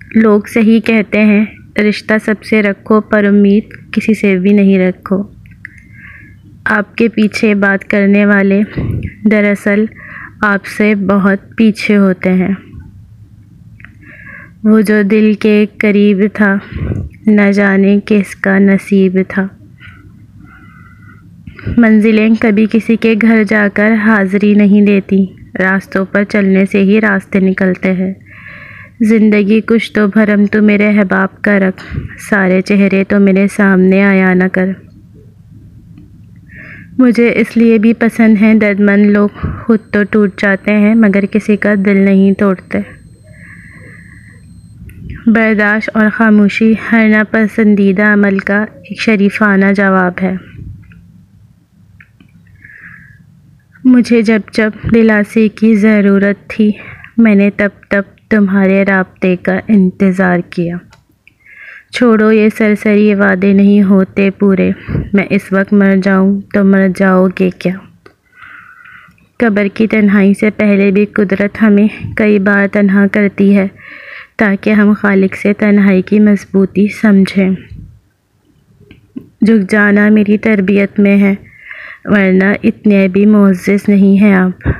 लोग सही कहते हैं, रिश्ता सबसे रखो पर उम्मीद किसी से भी नहीं रखो। आपके पीछे बात करने वाले दरअसल आपसे बहुत पीछे होते हैं। वो जो दिल के करीब था, न जाने किसका नसीब था। मंजिलें कभी किसी के घर जाकर हाज़िरी नहीं देती, रास्तों पर चलने से ही रास्ते निकलते हैं। ज़िंदगी कुछ तो भरम तू मेरे अहबाब का रख, सारे चेहरे तो मेरे सामने आया न कर। मुझे इसलिए भी पसंद हैं दर्दमंद लोग, खुद तो टूट जाते हैं मगर किसी का दिल नहीं तोड़ते। बर्दाश्त और ख़ामोशी हर नापसंदीदा अमल का एक शरीफाना जवाब है। मुझे जब जब दिलासे की ज़रूरत थी, मैंने तब तब तुम्हारे राब्ते का इंतज़ार किया। छोड़ो ये सरसरी वादे नहीं होते पूरे, मैं इस वक्त मर जाऊं तो मर जाओगे क्या। कब्र की तन्हाई से पहले भी कुदरत हमें कई बार तन्हा करती है ताकि हम खालिक से तन्हाई की मजबूती समझें। झुक जाना मेरी तरबियत में है, वरना इतने भी मुअज़्ज़ज़ नहीं हैं आप।